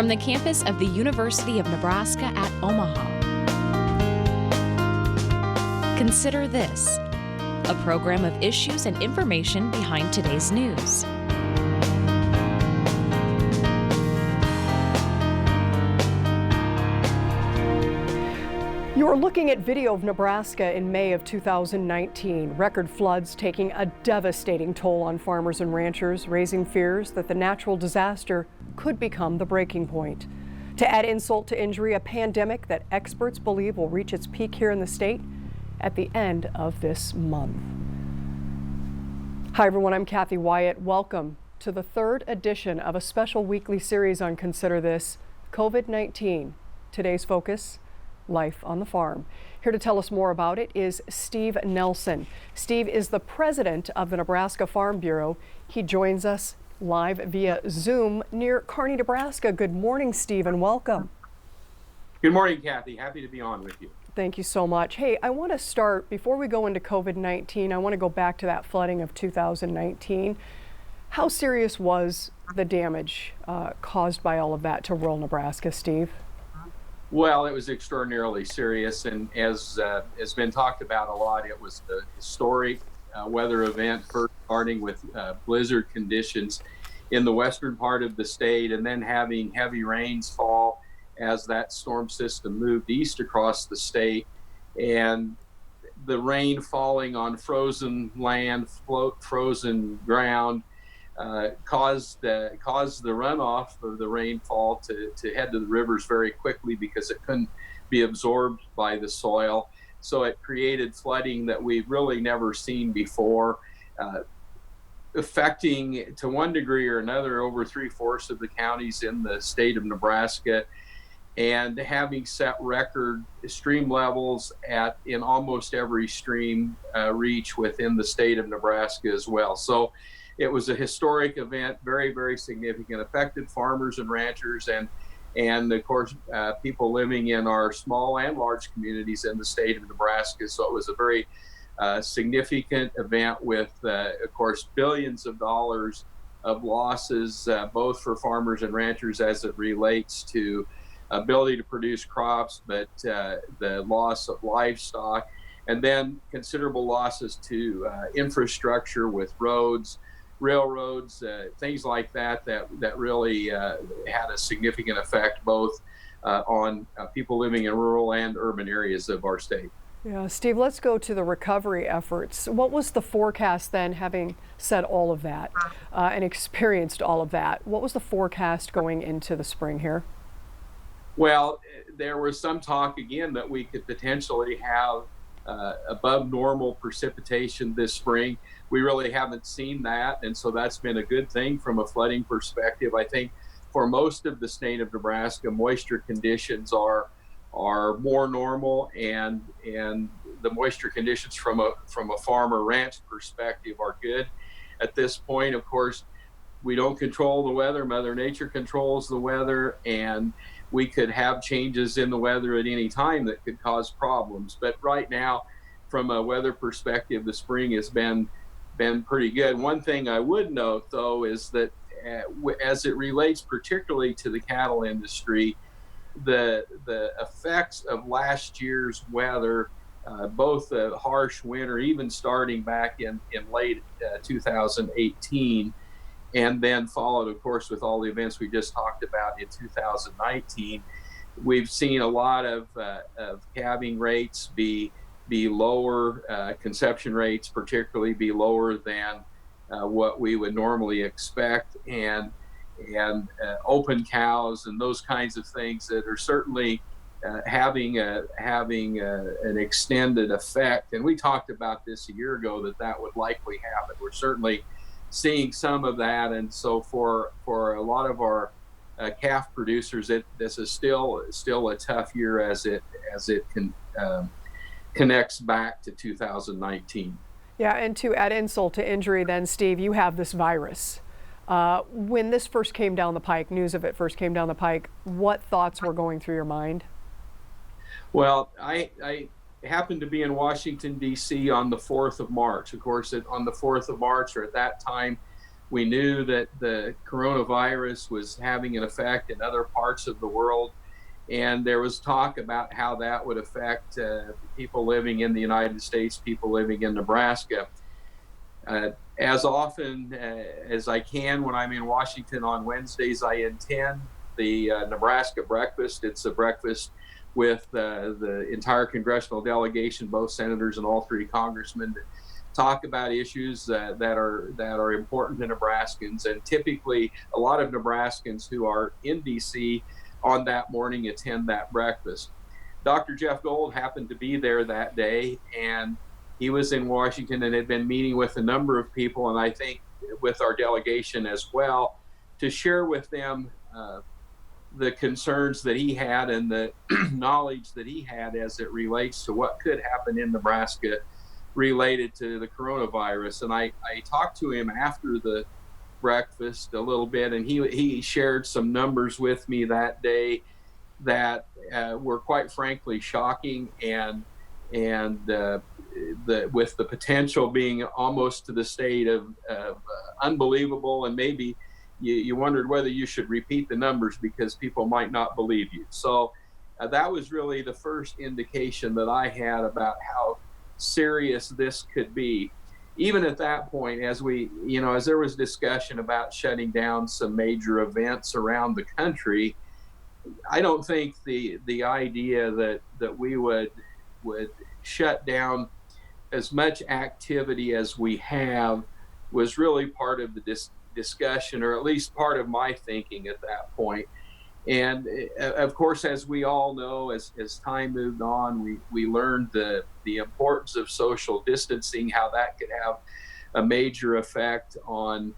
from the campus of the University of Nebraska at Omaha. Consider This, a program of issues and information behind today's news. You're looking at video of Nebraska in May of 2019. Record floods taking a devastating toll on farmers and ranchers, raising fears that the natural disaster could become the breaking point. To add insult to injury, a pandemic that experts believe will reach its peak here in the state at the end of this month. Hi everyone, I'm Kathy Wyatt. Welcome to the third edition of a special weekly series on Consider This, COVID-19. Today's focus, life on the farm. Here to tell us more about it is Steve Nelson. Steve is the president of the Nebraska Farm Bureau. He joins us live via Zoom near Kearney, Nebraska. Good morning, Steve, and welcome. Good morning, Kathy. Happy to be on with you. Thank you so much. Hey, I want to start, before we go into COVID-19, I want to go back to that flooding of 2019. How serious was the damage caused by all of that to rural Nebraska, Steve? Well, it was extraordinarily serious, and as has been talked about a lot, it was a historic weather event, first starting with blizzard conditions in the western part of the state, and then having heavy rains fall as that storm system moved east across the state, and the rain falling on frozen land, frozen ground, caused the runoff of the rainfall to head to the rivers very quickly because it couldn't be absorbed by the soil. So it created flooding that we've really never seen before, affecting to one degree or another over 3/4 of the counties in the state of Nebraska, and having set record stream levels in almost every stream reach within the state of Nebraska as well. So it was a historic event, very, very significant, affected farmers and ranchers and of course, people living in our small and large communities in the state of Nebraska. So it was a very significant event with, of course, billions of dollars of losses, both for farmers and ranchers as it relates to ability to produce crops, but the loss of livestock, and then considerable losses to infrastructure with roads, railroads, things like that really had a significant effect both on people living in rural and urban areas of our state. Yeah, Steve, let's go to the recovery efforts. What was the forecast then, having said all of that and experienced all of that? What was the forecast going into the spring here? Well, there was some talk again that we could potentially have above normal precipitation this spring. We really haven't seen that, and so that's been a good thing from a flooding perspective. I think for most of the state of Nebraska, moisture conditions are more normal, and the moisture conditions from a farm or ranch perspective are good at this point. Of course, we don't control the weather. Mother Nature controls the weather, and we could have changes in the weather at any time that could cause problems. But right now, from a weather perspective, the spring has been pretty good. One thing I would note, though, is that as it relates particularly to the cattle industry, the effects of last year's weather, both the harsh winter, even starting back in late 2018, and then followed, of course, with all the events we just talked about in 2019, we've seen a lot of calving rates be lower, conception rates particularly be lower than what we would normally expect, and open cows and those kinds of things that are certainly having an extended effect. And we talked about this a year ago that would likely happen. We're certainly seeing some of that, and so for a lot of our calf producers, this is still a tough year as it connects back to 2019. Yeah, and to add insult to injury then, Steve, you have this virus. When this first came down the pike, news of it first came down the pike, what thoughts were going through your mind? Well, I happened to be in Washington, D.C. on the 4th of March. Of course, on the 4th of March, or at that time, We knew that the coronavirus was having an effect in other parts of the world, and there was talk about how that would affect people living in the United States, people living in Nebraska. As often as I can when I'm in Washington on Wednesdays, I attend the Nebraska breakfast. It's a breakfast with the entire congressional delegation, both senators and all three congressmen, to talk about issues that are important to Nebraskans. And typically, a lot of Nebraskans who are in D.C. on that morning attend that breakfast. Dr. Jeff Gold happened to be there that day, and he was in Washington and had been meeting with a number of people, and I think with our delegation as well, to share with them the concerns that he had and the knowledge that he had as it relates to what could happen in Nebraska related to the coronavirus. And I talked to him after the breakfast a little bit, and he shared some numbers with me that day that were quite frankly shocking, and with the potential being almost to the state of unbelievable, and maybe you wondered whether you should repeat the numbers because people might not believe you. So that was really the first indication that I had about how serious this could be. Even at that point, as there was discussion about shutting down some major events around the country, I don't think the idea that we would shut down as much activity as we have was really part of the discussion, or at least part of my thinking at that point. And of course, as we all know, as time moved on, we learned the importance of social distancing, how that could have a major effect on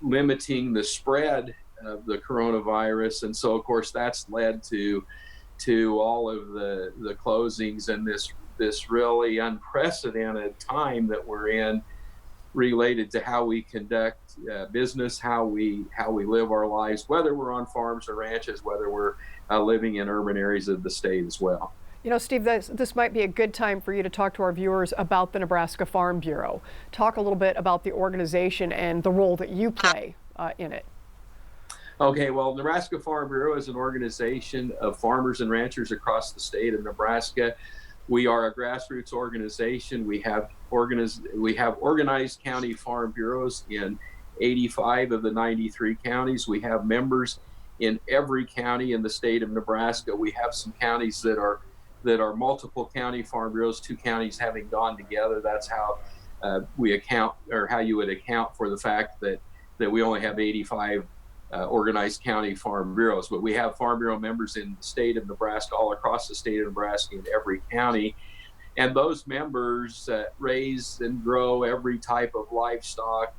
limiting the spread of the coronavirus. And so, of course, that's led to all of the closings and this really unprecedented time that we're in, related to how we conduct business, how we live our lives, whether we're on farms or ranches, whether we're living in urban areas of the state as well. You know, Steve, this might be a good time for you to talk to our viewers about the Nebraska Farm Bureau. Talk a little bit about the organization and the role that you play in it. Okay, well, Nebraska Farm Bureau is an organization of farmers and ranchers across the state of Nebraska. We are a grassroots organization. We have organized county farm bureaus in 85 of the 93 counties. We have members in every county in the state of Nebraska. We have some counties that are multiple county farm bureaus, two counties having gone together. That's how we account, or how you would account for the fact that we only have 85 organized county farm bureaus. But we have farm bureau members in the state of Nebraska, all across the state of Nebraska, in every county. And those members raise and grow every type of livestock,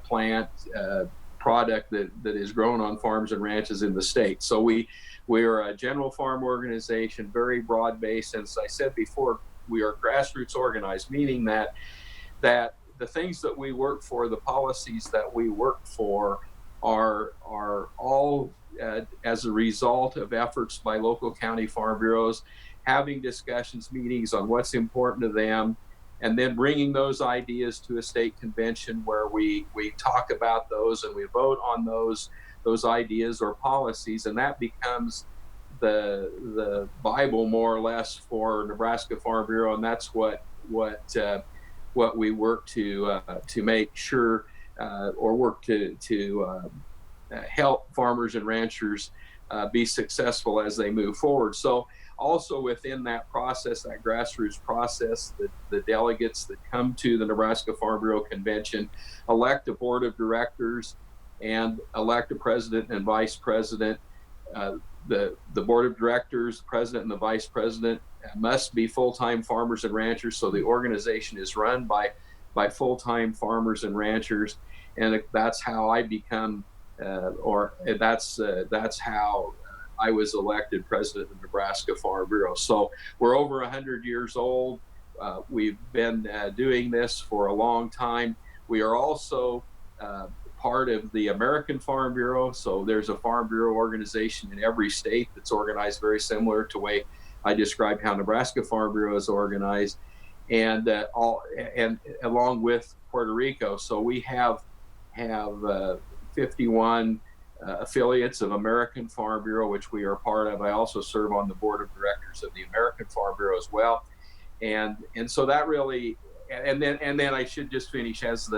plant, product that is grown on farms and ranches in the state. So we're a general farm organization, very broad-based. And as I said before, we are grassroots organized, meaning that the things that we work for, the policies that we work for, are all as a result of efforts by local county farm bureaus, having discussions, meetings on what's important to them, and then bringing those ideas to a state convention where we talk about those and we vote on those ideas or policies, and that becomes the Bible, more or less, for Nebraska Farm Bureau, and that's what we work to make sure, or work to help farmers and ranchers be successful as they move forward. So also within that process, that grassroots process, the delegates that come to the Nebraska Farm Bureau Convention elect a board of directors and elect a president and vice president. The board of directors, the president and the vice president must be full-time farmers and ranchers. So the organization is run by full-time farmers and ranchers, and that's how I become, that's how I was elected president of the Nebraska Farm Bureau. So we're over 100 years old. We've been doing this for a long time. We are also part of the American Farm Bureau. So there's a Farm Bureau organization in every state that's organized very similar to the way I described how Nebraska Farm Bureau is organized, and along with Puerto Rico. So we have have 51 affiliates of American Farm Bureau, which we are part of. I also serve on the board of directors of the American Farm Bureau as well, and so that really, and then I should just finish as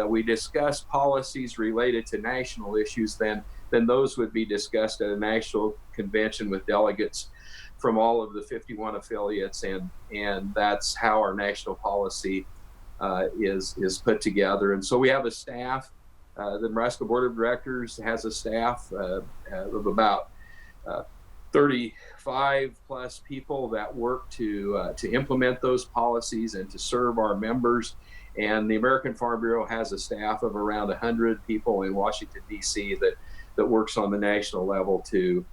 we discuss policies related to national issues, then those would be discussed at a national convention with delegates from all of the 51 affiliates, and that's how our national policy is put together. And so we have a staff. The Nebraska Board of Directors has a staff of about 35 plus people that work to implement those policies and to serve our members. And the American Farm Bureau has a staff of around 100 people in Washington, D.C. that works on the national level to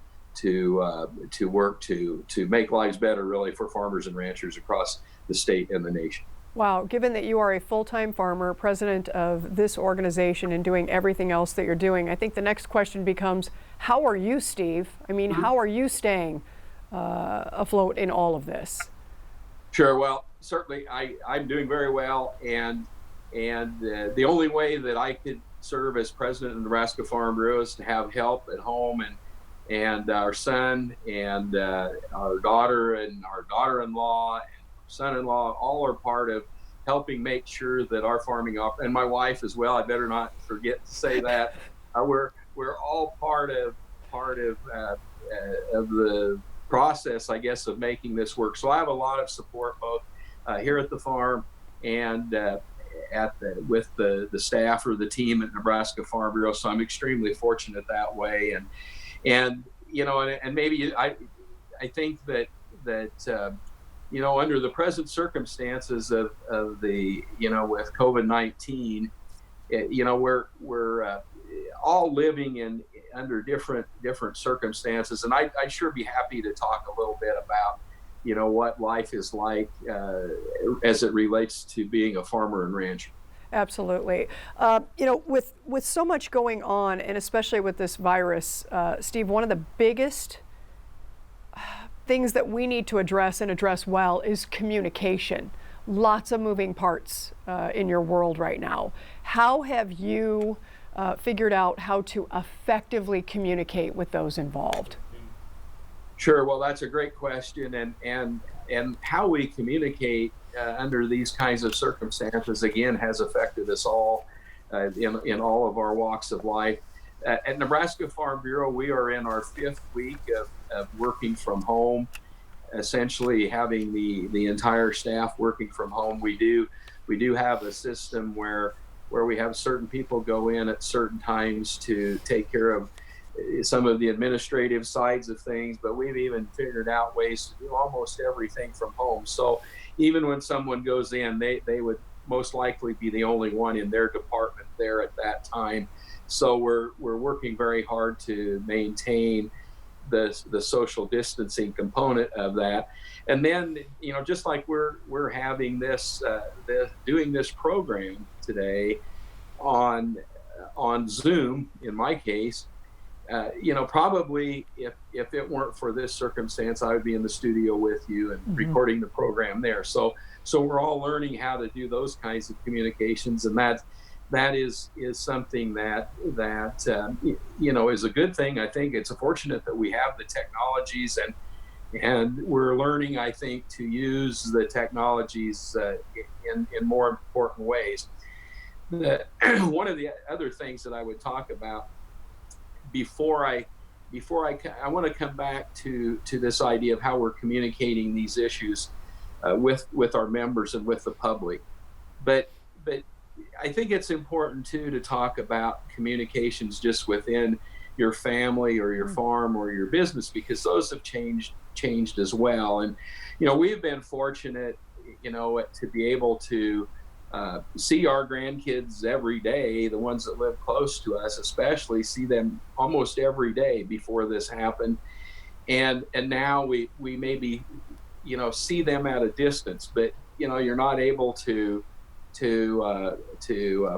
work to make lives better, really, for farmers and ranchers across the state and the nation. Wow, given that you are a full-time farmer, president of this organization, and doing everything else that you're doing, I think the next question becomes, how are you, Steve? I mean, how are you staying afloat in all of this? Sure. Well, certainly I'm doing very well, and the only way that I could serve as president of the Nebraska Farm Bureau is to have help at home, and our son and our daughter and our daughter-in-law and son-in-law all are part of helping make sure that our farming and my wife as well. I better not forget to say that we're all part of the process, I guess, of making this work. So I have a lot of support both here at the farm and with the staff or the team at Nebraska Farm Bureau. So I'm extremely fortunate that way, and you know, and maybe I think that you know, under the present circumstances of the, you know, with COVID-19, you know, we're all living under different circumstances, and I'd sure be happy to talk a little bit about, you know, what life is like as it relates to being a farmer and rancher. Absolutely. You know, with so much going on, and especially with this virus, Steve, one of the biggest things that we need to address and address well is communication. Lots of moving parts in your world right now. How have you figured out how to effectively communicate with those involved? Sure. Well, that's a great question, and how we communicate under these kinds of circumstances, again, has affected us all in all of our walks of life. At Nebraska Farm Bureau, we are in our 5th week of working from home, essentially having the entire staff working from home. We do have a system where we have certain people go in at certain times to take care of some of the administrative sides of things, but we've even figured out ways to do almost everything from home. So even when someone goes in, they would most likely be the only one in their department there at that time. So we're working very hard to maintain the social distancing component of that. And then, you know, just like we're having doing this program today on Zoom, in my case, you know, probably if it weren't for this circumstance, I would be in the studio with you and recording the program there. So we're all learning how to do those kinds of communications, and that is something that you know, is a good thing. I think it's fortunate that we have the technologies, and we're learning, I think, to use the technologies in more important ways. One of the other things that I would talk about before I want to come back to this idea of how we're communicating these issues with our members and with the public, but I think it's important too to talk about communications just within your family or your farm or your business, because those have changed as well. And you know, we've been fortunate, you know, to be able to see our grandkids every day, the ones that live close to us especially, see them almost every day before this happened. And now we maybe, you know, see them at a distance, but you know, you're not able to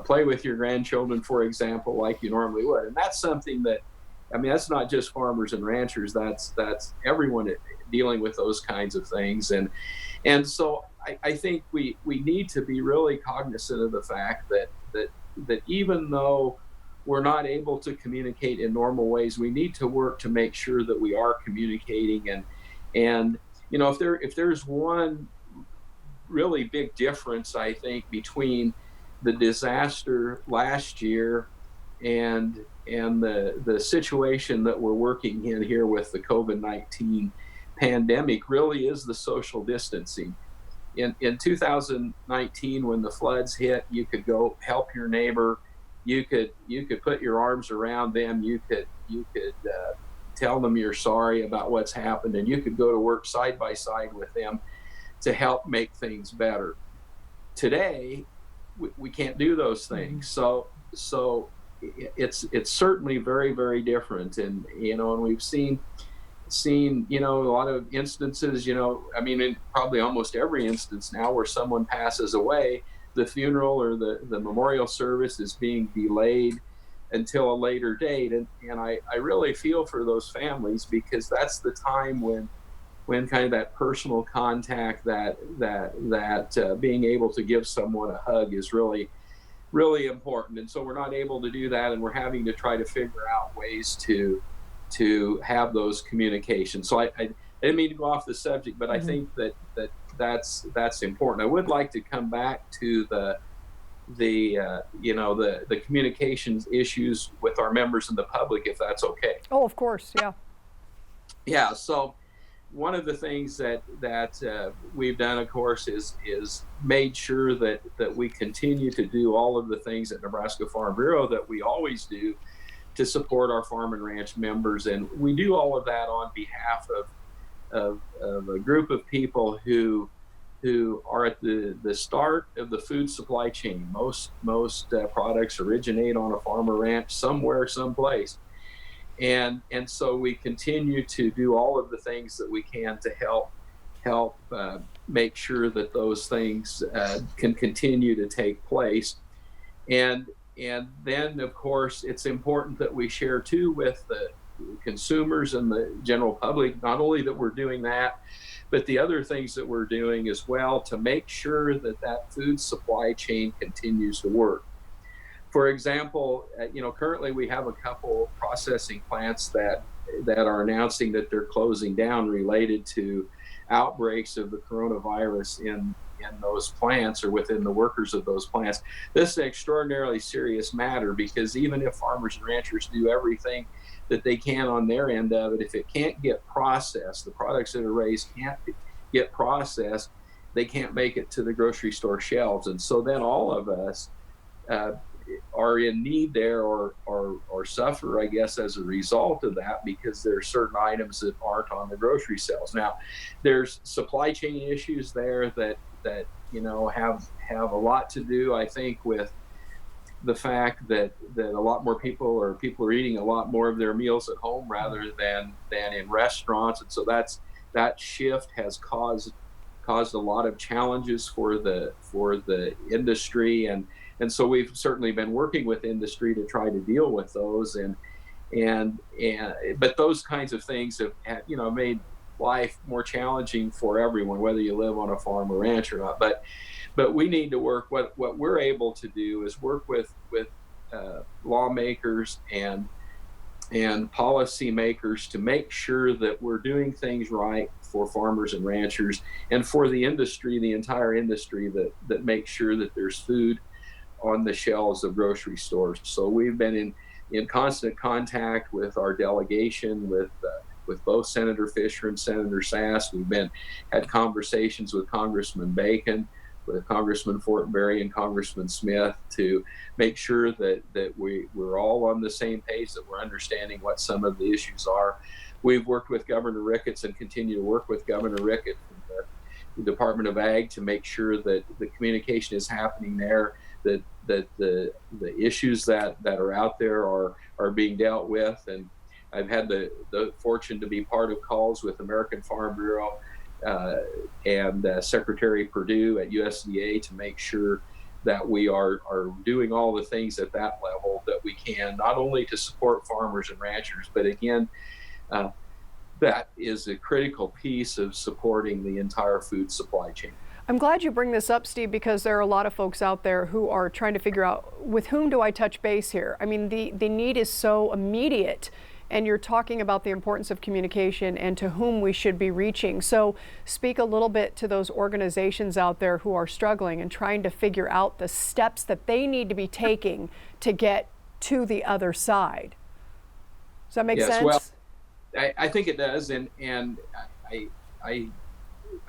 play with your grandchildren, for example, like you normally would. And that's something that, I mean, that's not just farmers and ranchers, that's everyone dealing with those kinds of things. And so I think we need to be really cognizant of the fact that that even though we're not able to communicate in normal ways, we need to work to make sure that we are communicating. And if there's one really big difference, I think, between the disaster last year and the situation that we're working in here with the COVID-19 pandemic, really is the social distancing. In 2019, when the floods hit, you could go help your neighbor. You could put your arms around them. You could tell them you're sorry about what's happened, and you could go to work side by side with them to help make things better. Today, we can't do those things. So it's certainly very, very different. And and we've seen a lot of instances, in probably almost every instance now, where someone passes away, the funeral or the memorial service is being delayed until a later date. And I really feel for those families, because that's the time when kind of that personal contact, that being able to give someone a hug is really, really important. And so we're not able to do that, and we're having to try to figure out ways to have those communications. So I didn't mean to go off the subject, but I think that's important. I would like to come back to the communications issues with our members and the public, if that's okay. Oh, of course, yeah. Yeah. So one of the things that we've done, of course, is made sure that we continue to do all of the things at Nebraska Farm Bureau that we always do to support our farm and ranch members. And we do all of that on behalf of a group of people who are at the start of the food supply chain. Most products originate on a farm or ranch somewhere, someplace. And so we continue to do all of the things that we can to help make sure that those things can continue to take place. And then, of course, it's important that we share too with the consumers and the general public, not only that we're doing that, but the other things that we're doing as well to make sure that food supply chain continues to work. For example, currently we have a couple processing plants that are announcing that they're closing down related to outbreaks of the coronavirus in those plants or within the workers of those plants. This is an extraordinarily serious matter, because even if farmers and ranchers do everything that they can on their end of it, if it can't get processed, the products that are raised can't get processed, they can't make it to the grocery store shelves. And so then all of us are in need there, or suffer, I guess, as a result of that, because there are certain items that aren't on the grocery shelves. Now, there's supply chain issues there that have a lot to do, I think, with the fact that a lot more people are eating a lot more of their meals at home rather than in restaurants. And so that shift has caused a lot of challenges for the industry. And so we've certainly been working with industry to try to deal with those. But those kinds of things have made life more challenging for everyone, whether you live on a farm or ranch or not. But we need to work. What we're able to do is work with lawmakers and policymakers to make sure that we're doing things right for farmers and ranchers, and for the industry, the entire industry, that makes sure that there's food on the shelves of grocery stores. So we've been in constant contact with our delegation, with both Senator Fisher and Senator Sass. We've had conversations with Congressman Bacon, with Congressman Fortenberry and Congressman Smith, to make sure that we're all on the same page, that we're understanding what some of the issues are. We've worked with Governor Ricketts and continue to work with Governor Ricketts and the Department of Ag to make sure that the communication is happening there, that the issues that are out there are being dealt with. And I've had the fortune to be part of calls with American Farm Bureau and Secretary Perdue at USDA to make sure that we are doing all the things at that level that we can, not only to support farmers and ranchers, but again, that is a critical piece of supporting the entire food supply chain. I'm glad you bring this up, Steve, because there are a lot of folks out there who are trying to figure out, with whom do I touch base here? I mean, the need is so immediate, and you're talking about the importance of communication and to whom we should be reaching. So speak a little bit to those organizations out there who are struggling and trying to figure out the steps that they need to be taking to get to the other side. Does that make sense? Well, I think it does, and I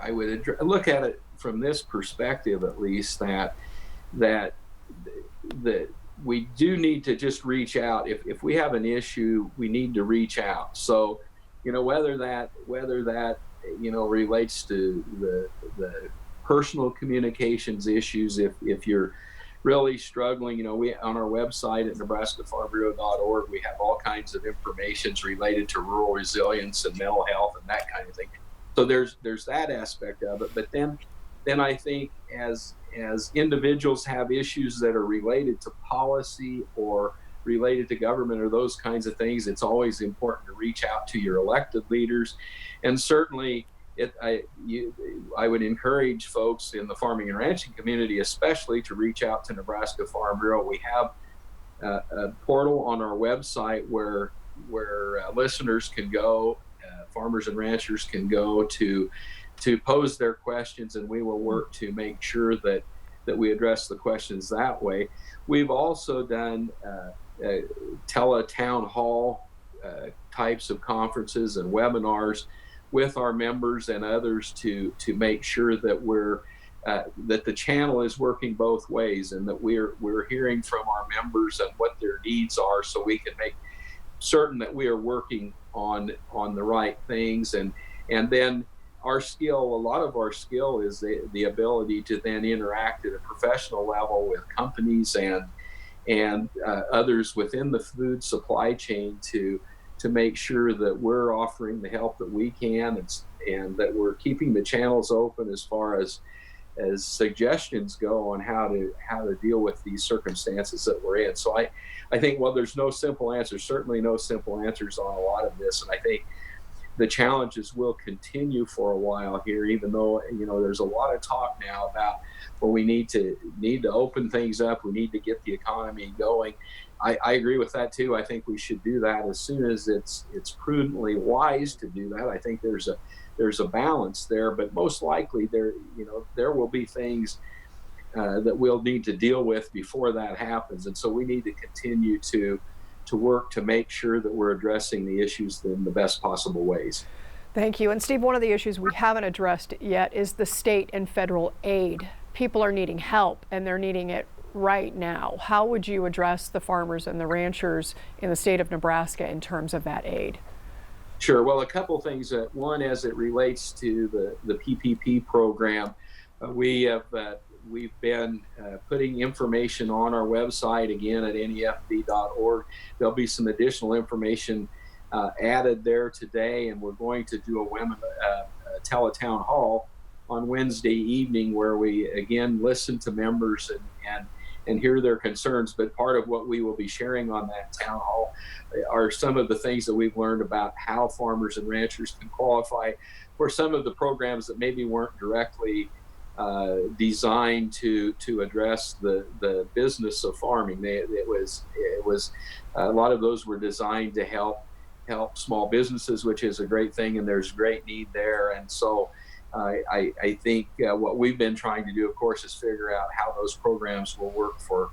would look at it from this perspective, at least, that we do need to just reach out. If we have an issue, we need to reach out. So, whether that relates to the personal communications issues, if you're really struggling, we on our website at nebraskafarmbureau.org, we have all kinds of information related to rural resilience and mental health and that kind of thing. So there's that aspect of it. But then I think as individuals have issues that are related to policy or related to government or those kinds of things, it's always important to reach out to your elected leaders. And certainly I would encourage folks in the farming and ranching community especially to reach out to Nebraska Farm Bureau. We have a portal on our website where listeners can go, farmers and ranchers can go to pose their questions, and we will work to make sure that we address the questions that way. We've also done tele-town hall types of conferences and webinars with our members and others to make sure that that the channel is working both ways, and that we're hearing from our members and what their needs are, so we can make certain that we are working on the right things. And then a lot of our skill is the ability to then interact at a professional level with companies and others within the food supply chain to make sure that we're offering the help that we can, and that we're keeping the channels open as far as suggestions go on how to deal with these circumstances that we're in. So I think, well, there's no simple answers, certainly no simple answers on a lot of this. And I think the challenges will continue for a while here, even though, there's a lot of talk now about, well, we need to open things up. We need to get the economy going. I agree with that too. I think we should do that as soon as it's prudently wise to do that. I think there's a balance there, but most likely there will be things that we'll need to deal with before that happens. And so we need to continue to work to make sure that we're addressing the issues in the best possible ways. Thank you. And Steve, one of the issues we haven't addressed yet is the state and federal aid. People are needing help, and they're needing it right now. How would you address the farmers and the ranchers in the state of Nebraska in terms of that aid? Sure. Well, a couple things. One, as it relates to the PPP program, we've been putting information on our website, again, at nefb.org. There'll be some additional information added there today, and we're going to do a tele-town hall on Wednesday evening where we, again, listen to members and hear their concerns. But part of what we will be sharing on that town hall are some of the things that we've learned about how farmers and ranchers can qualify for some of the programs that maybe weren't directly designed to address the business of farming. It was a lot of those were designed to help small businesses, which is a great thing, and there's great need there. And so I think what we've been trying to do, of course, is figure out how those programs will work for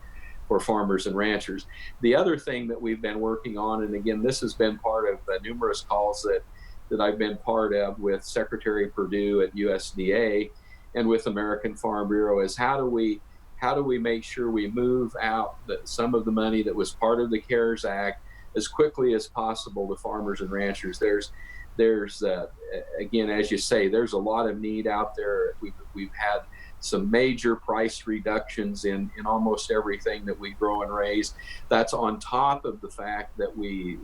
farmers and ranchers. The other thing that we've been working on, and again, this has been part of numerous calls that I've been part of with Secretary Perdue at USDA and with American Farm Bureau, is how do we make sure we move out some of the money that was part of the CARES Act as quickly as possible to farmers and ranchers. There's again, as you say, there's a lot of need out there. We've had some major price reductions in almost everything that we grow and raise. That's on top of the fact that we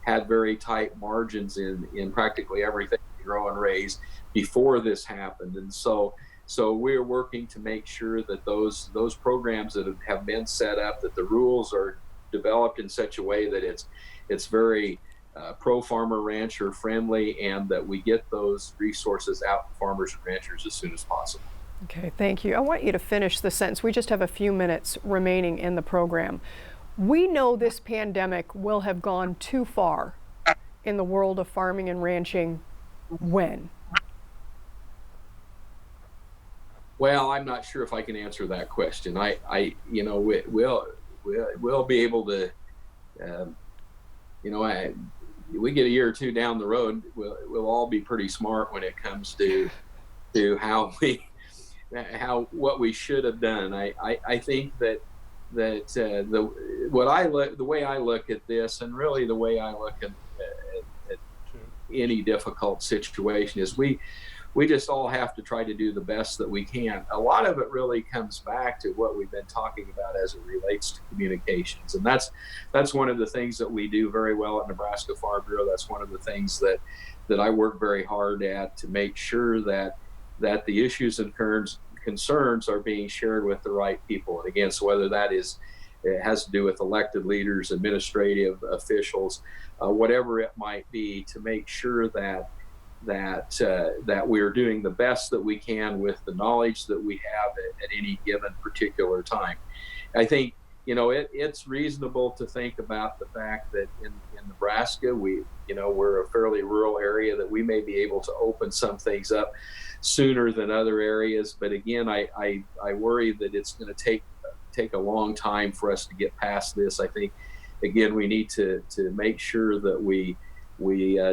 had very tight margins in practically everything we grow and raise before this happened. And so we're working to make sure that those programs that have been set up, that the rules are developed in such a way that it's very pro-farmer rancher friendly, and that we get those resources out to farmers and ranchers as soon as possible. Okay, thank you. I want you to finish the sentence. We just have a few minutes remaining in the program. We know this pandemic will have gone too far in the world of farming and ranching when? Well, I'm not sure if I can answer that question. We'll be able to, we get a year or two down the road, we'll all be pretty smart when it comes to what we should have done. I think that the way I look at this, and really the way I look at any difficult situation, is we just all have to try to do the best that we can. A lot of it really comes back to what we've been talking about as it relates to communications, and that's one of the things that we do very well at Nebraska Farm Bureau. That's one of the things that I work very hard at, to make sure that the issues and concerns are being shared with the right people. And again, so whether it has to do with elected leaders, administrative officials, whatever it might be, to make sure that we're doing the best that we can with the knowledge that we have at any given particular time. I think, it's reasonable to think about the fact that in Nebraska, we're a fairly rural area, that we may be able to open some things up sooner than other areas. But again, I worry that it's going to take a long time for us to get past this. I think, again, we need to make sure that we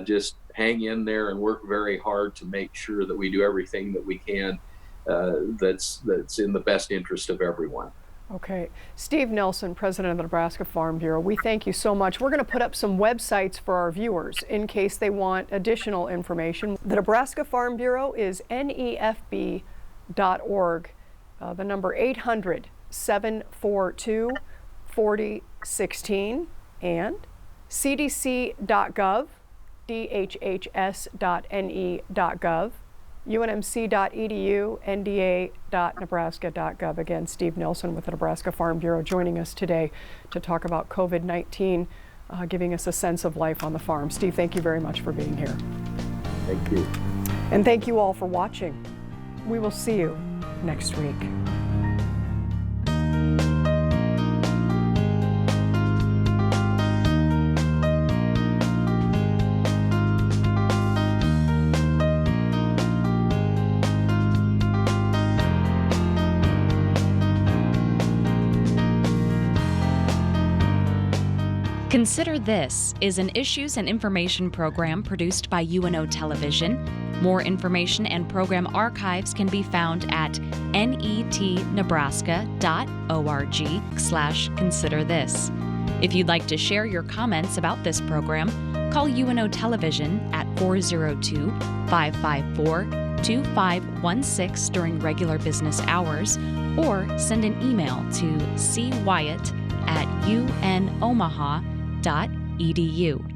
just hang in there and work very hard to make sure that we do everything that we can that's in the best interest of everyone. Okay. Steve Nelson, President of the Nebraska Farm Bureau, we thank you so much. We're going to put up some websites for our viewers in case they want additional information. The Nebraska Farm Bureau is nefb.org, the number 800-742-4016, and cdc.gov, dhhs.ne.gov, unmc.edu, nda.nebraska.gov. Again, Steve Nelson with the Nebraska Farm Bureau joining us today to talk about COVID-19, giving us a sense of life on the farm. Steve, thank you very much for being here. Thank you. And thank you all for watching. We will see you next week. Consider This is an issues and information program produced by UNO Television. More information and program archives can be found at netnebraska.org/Consider This. If you'd like to share your comments about this program, call UNO Television at 402-554-2516 during regular business hours, or send an email to cwyatt@unomaha.edu.